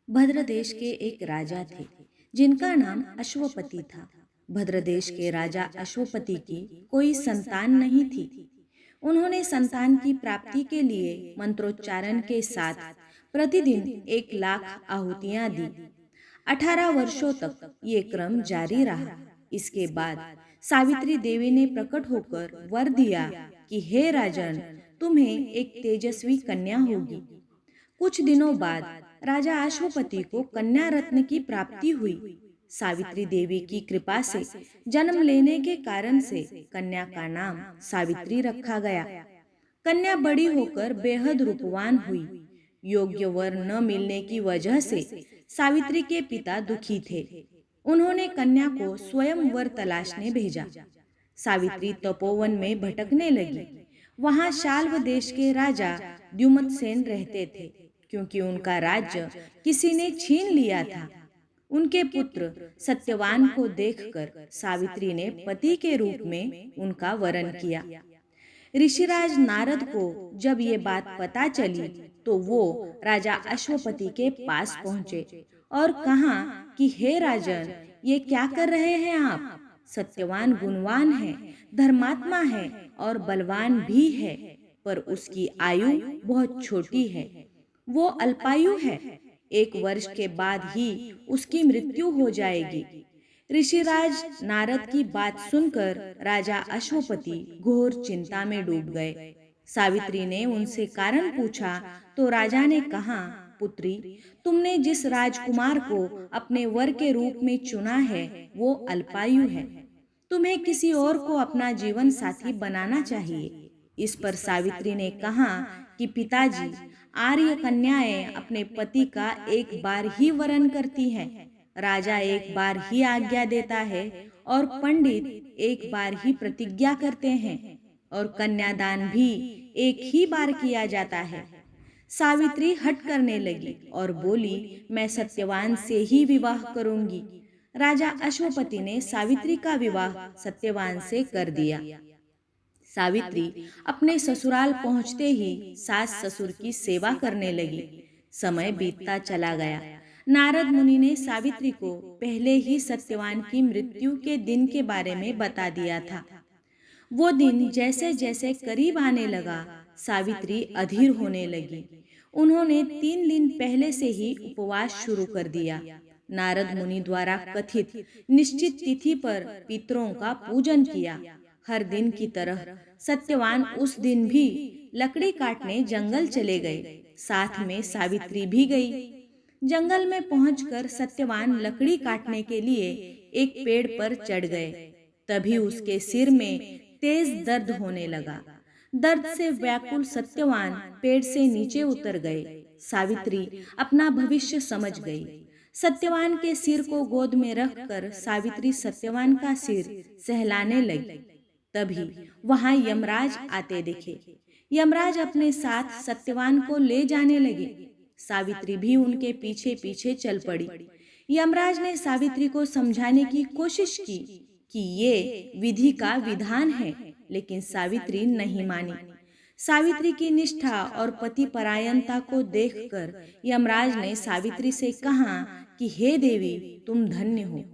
भद्र देश के एक राजा थे जिनका नाम अश्वपति था। भद्र देश के राजा अश्वपति की कोई संतान नहीं थी। उन्होंने संतान की प्राप्ति के लिए मंत्रोच्चारण के साथ प्रतिदिन 1 लाख आहुतियां दी। 18 वर्षों तक ये क्रम जारी रहा। इसके बाद सावित्री देवी ने प्रकट होकर वर दिया कि हे राजन, तुम्हें एक तेजस्वी कन्या होगी। कुछ दिनों बाद राजा अश्वपति को कन्या रत्न की प्राप्ति हुई। सावित्री देवी की कृपा से जन्म लेने के कारण से कन्या का नाम सावित्री रखा गया। कन्या बड़ी होकर बेहद रूपवान हुई। योग्य वर न मिलने की वजह से सावित्री के पिता दुखी थे। उन्होंने कन्या को स्वयं वर तलाशने भेजा। सावित्री तपोवन में भटकने लगी। वहां शाल्व देश के राजा द्युमत्सेन रहते थे, क्योंकि उनका राज्य किसी ने छीन लिया था। उनके पुत्र सत्यवान को देखकर सावित्री ने पति के रूप में उनका वरण किया। ऋषिराज नारद को जब ये बात पता चली तो वो राजा अश्वपति के पास पहुंचे और कहा कि हे राजन, ये क्या कर रहे हैं आप? सत्यवान गुणवान है, धर्मात्मा है और बलवान भी है, पर उसकी आयु बहुत छोटी है। वो अल्पायु है। 1 वर्ष के बाद ही उसकी मृत्यु हो जाएगी। ऋषिराज नारद की बात सुनकर राजा अश्वपति घोर चिंता में डूब गए। सावित्री ने उनसे कारण पूछा तो राजा ने कहा, पुत्री, तुमने जिस राजकुमार को अपने वर के रूप में चुना है वो अल्पायु है। तुम्हें किसी और को अपना जीवन साथी बनाना चाहिए। इस पर सावित्री ने कहा कि पिताजी, आर्य कन्याएं अपने पति का एक बार ही वरण करती हैं। राजा एक बार ही आज्ञा देता है और पंडित एक बार ही प्रतिज्ञा करते हैं और कन्यादान भी एक ही बार किया जाता है। सावित्री हट करने लगी और बोली, मैं सत्यवान से ही विवाह करूंगी। राजा अश्वपति ने सावित्री का विवाह सत्यवान से कर दिया। सावित्री अपने ससुराल पहुंचते ही सास ससुर की सेवा करने लगी। समय बीतता चला गया। नारद मुनि ने सावित्री को पहले ही सत्यवान की मृत्यु के दिन के बारे में बता दिया था। वो दिन जैसे जैसे करीब आने लगा, सावित्री अधीर होने लगी। उन्होंने 3 दिन पहले से ही उपवास शुरू कर दिया। नारद मुनि द्वारा कथित निश्चित तिथि पर पितरों का पूजन किया। हर दिन की तरह सत्यवान उस दिन भी लकड़ी काटने जंगल चले गए। साथ में सावित्री भी गई। जंगल में पहुंचकर सत्यवान लकड़ी काटने के लिए एक पेड़ पर चढ़ गए। तभी उसके सिर में तेज दर्द होने लगा। दर्द से व्याकुल सत्यवान पेड़ से नीचे उतर गए। सावित्री अपना भविष्य समझ गई। सत्यवान के सिर को गोद में रखकर सावित्री सत्यवान का सिर सहलाने लगी। तभी वहां यमराज आते दिखे। यमराज अपने साथ सत्यवान को ले जाने लगे। सावित्री भी उनके पीछे पीछे चल पड़ी। यमराज ने सावित्री को समझाने की कोशिश की कि ये विधि का विधान है, लेकिन सावित्री नहीं मानी। सावित्री की निष्ठा और पति परायणता को देखकर यमराज ने सावित्री से कहा कि हे देवी, तुम धन्य हो।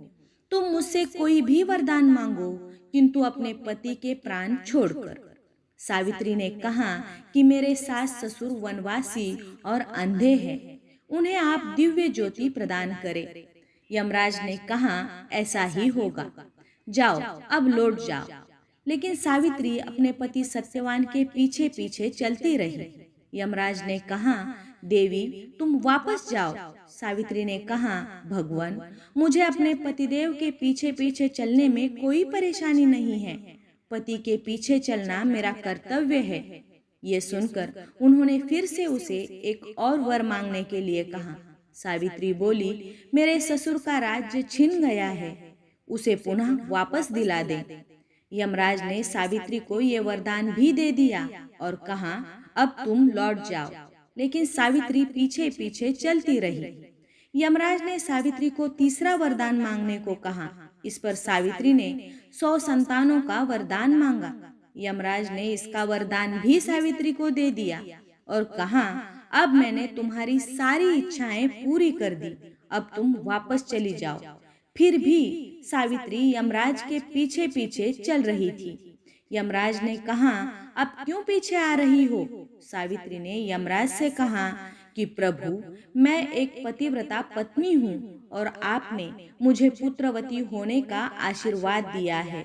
तुम मुझसे कोई भी वरदान मांगो, किंतु अपने पति के प्राण छोड़कर। सावित्री ने कहा कि मेरे सास ससुर वनवासी और अंधे हैं, उन्हें आप दिव्य ज्योति प्रदान करें। यमराज ने कहा, ऐसा ही होगा। जाओ, अब लौट जाओ। लेकिन सावित्री अपने पति सत्यवान के पीछे पीछे चलती रही। यमराज ने कहा, देवी, तुम वापस जाओ। सावित्री ने कहा, भगवान, मुझे अपने पतिदेव के पीछे पीछे चलने में कोई परेशानी नहीं है। पति के पीछे चलना मेरा कर्तव्य है। ये सुनकर उन्होंने फिर से उसे एक और वर मांगने के लिए कहा। सावित्री बोली, मेरे ससुर का राज्य छिन गया है, उसे पुनः वापस दिला दे। यमराज ने सावित्री को ये वरदान भी दे दिया और कहा, अब तुम लौट जाओ। लेकिन सावित्री पीछे पीछे चलती रही। यमराज ने सावित्री को तीसरा वरदान मांगने को कहा। इस पर सावित्री ने 100 संतानों का वरदान मांगा। यमराज ने इसका वरदान भी सावित्री को दे दिया और कहा, अब मैंने तुम्हारी सारी इच्छाएं पूरी कर दी, अब तुम वापस चली जाओ। फिर भी सावित्री यमराज के पीछे पीछे चल रही थी। यमराज ने कहा, अब क्यों पीछे आ रही हो? सावित्री ने यमराज से कहा कि प्रभु, मैं एक पतिव्रता पत्नी हूँ और आपने मुझे पुत्रवती होने का आशीर्वाद दिया है।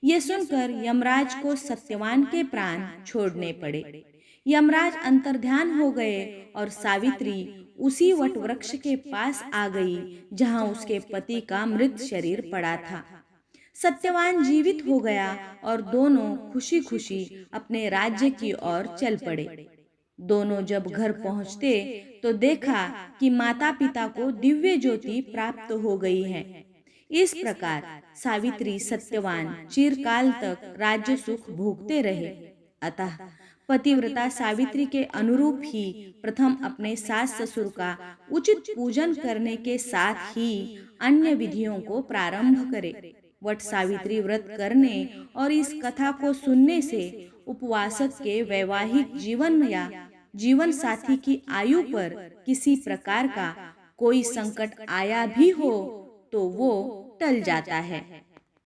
ये सुनकर यमराज को सत्यवान के प्राण छोड़ने पड़े। यमराज अंतर्ध्यान हो गए और सावित्री उसी वटवृक्ष के पास आ गई जहां उसके पति का मृत शरीर पड़ा था। सत्यवान जीवित हो गया और दोनों खुशी खुशी अपने राज्य की ओर चल पड़े। दोनों जब घर पहुंचते तो देखा कि माता पिता को दिव्य ज्योति प्राप्त हो गई है। इस प्रकार सावित्री सत्यवान चिरकाल तक राज्य सुख भोगते रहे। अतः पतिव्रता सावित्री के अनुरूप ही प्रथम अपने सास ससुर का उचित पूजन करने के साथ ही अन्य विधियों को प्रारंभ करे। वट सावित्री व्रत करने और इस कथा को सुनने से उपवासक के वैवाहिक जीवन या जीवन साथी की आयु पर किसी प्रकार का कोई संकट आया भी हो तो वो टल जाता है।